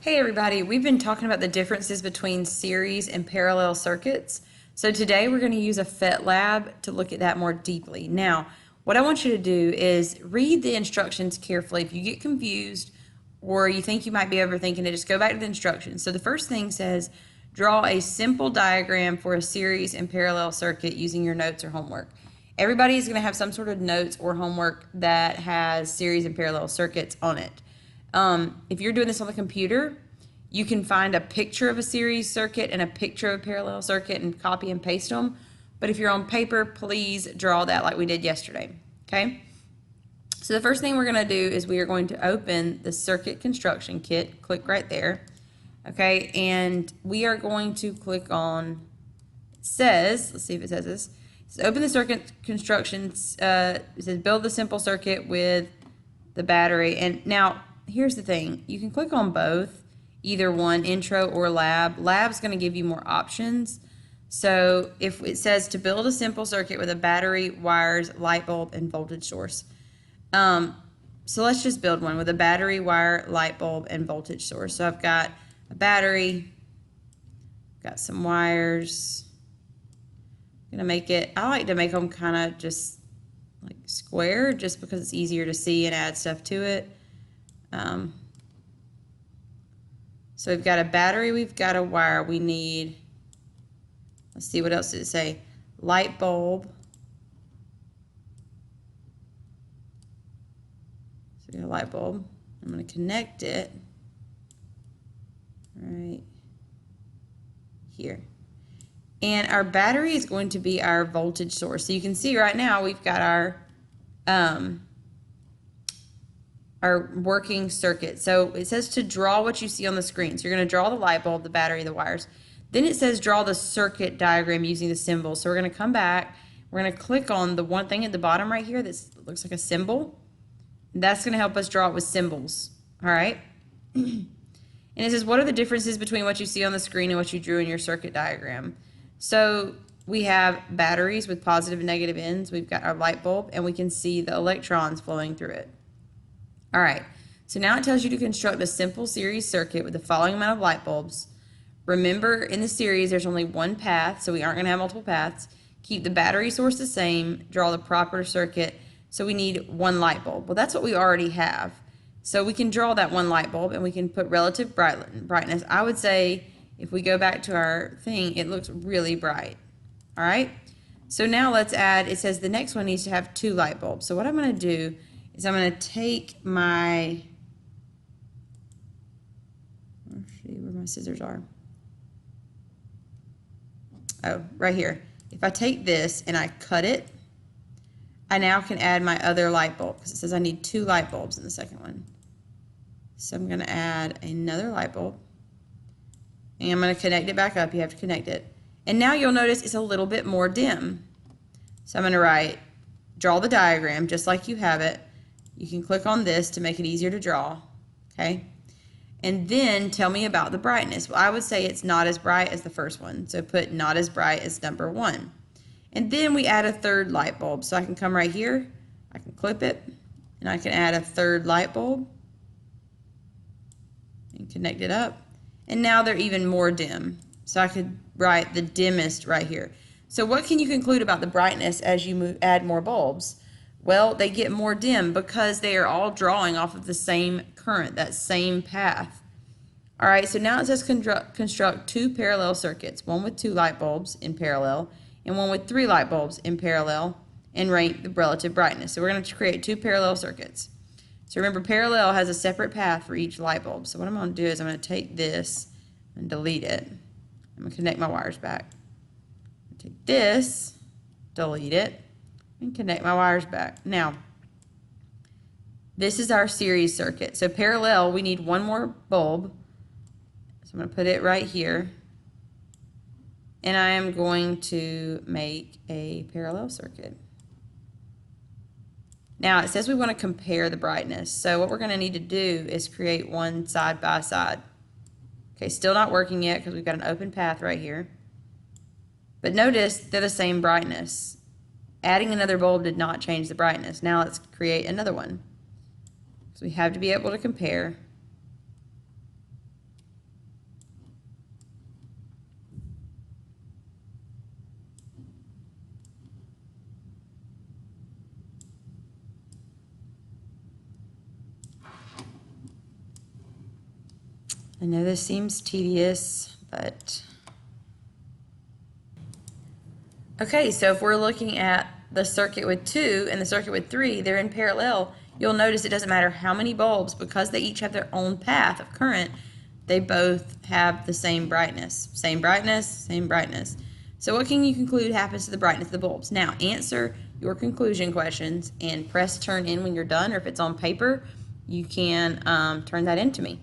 Hey everybody, we've been talking about the differences between series and parallel circuits. So today we're going to use a PhET lab to look at that more deeply. Now, what I want you to do is read the instructions carefully. If you get confused or you think you might be overthinking it, just go back to the instructions. So the first thing says, draw a simple diagram for a series and parallel circuit using your notes or homework. Everybody is going to have some sort of notes or homework that has series and parallel circuits on it. If you're doing this on the computer, you can find a picture of a series circuit and a picture of a parallel circuit and copy and paste them. But if you're on paper, please draw that like we did yesterday. Okay? So the first thing we're going to do is we are going to open the circuit construction kit. Click right there. Okay? And we are going to click on, it says, let's see if it says this. It says open the circuit construction. It says build the simple circuit with the battery. And now, here's the thing. You can click on both, either one, intro or lab. Lab's going to give you more options. So if it says to build a simple circuit with a battery, wires, light bulb, and voltage source. So let's just build one with a battery, wire, light bulb, and voltage source. So I've got a battery, got some wires. I'm going to make it, I like to make them kind of just like square just because it's easier to see and add stuff to it. So we've got a battery, we've got a wire, we need, let's see, what else did it say? Light bulb. So we got a light bulb. I'm going to connect it right here. And our battery is going to be our voltage source. So you can see right now we've got our working circuit. So it says to draw what you see on the screen. So you're going to draw the light bulb, the battery, the wires. Then it says draw the circuit diagram using the symbols. So we're going to come back. We're going to click on the one thing at the bottom right here that looks like a symbol. That's going to help us draw it with symbols. All right. And it says, what are the differences between what you see on the screen and what you drew in your circuit diagram? So we have batteries with positive and negative ends. We've got our light bulb, and we can see the electrons flowing through it. All right, so now it tells you to construct a simple series circuit with the following amount of light bulbs. Remember, in the series, there's only one path, so we aren't going to have multiple paths. Keep the battery source the same. Draw the proper circuit. So we need one light bulb. Well, that's what we already have. So we can draw that one light bulb, and we can put relative brightness. I would say if we go back to our thing, it looks really bright. All right, so now let's add, it says the next one needs to have two light bulbs. So what I'm going to do is I'm going to take my, let's see where my scissors are. Oh, right here. If I take this and I cut it, I now can add my other light bulb because it says I need two light bulbs in the second one. So I'm going to add another light bulb and I'm going to connect it back up. You have to connect it. And now you'll notice it's a little bit more dim. So I'm going to write, draw the diagram just like you have it. You can click on this to make it easier to draw, okay? And then tell me about the brightness. Well, I would say it's not as bright as the first one. So put not as bright as number 1. And then we add a third light bulb. So I can come right here, I can clip it, and I can add a third light bulb and connect it up. And now they're even more dim. So I could write the dimmest right here. So what can you conclude about the brightness as you add more bulbs? Well, they get more dim because they are all drawing off of the same current, that same path. All right, so now it says construct two parallel circuits, one with two light bulbs in parallel and one with three light bulbs in parallel, and rank the relative brightness. So we're going to create two parallel circuits. So remember, parallel has a separate path for each light bulb. So what I'm going to do is I'm going to take this and delete it. I'm going to connect my wires back. Take this, delete it, and connect my wires back. Now, this is our series circuit. So parallel, we need one more bulb. So I'm going to put it right here. And I am going to make a parallel circuit. Now, it says we want to compare the brightness. So what we're going to need to do is create one side by side. Okay, still not working yet because we've got an open path right here. But notice they're the same brightness. Adding another bulb did not change the brightness. Now let's create another one. So we have to be able to compare. I know this seems tedious, but okay, so if we're looking at the circuit with 2 and the circuit with 3, they're in parallel. You'll notice it doesn't matter how many bulbs, because they each have their own path of current, they both have the same brightness. Same brightness, same brightness. So what can you conclude happens to the brightness of the bulbs? Now answer your conclusion questions and press turn in when you're done, or if it's on paper, you can turn that in to me.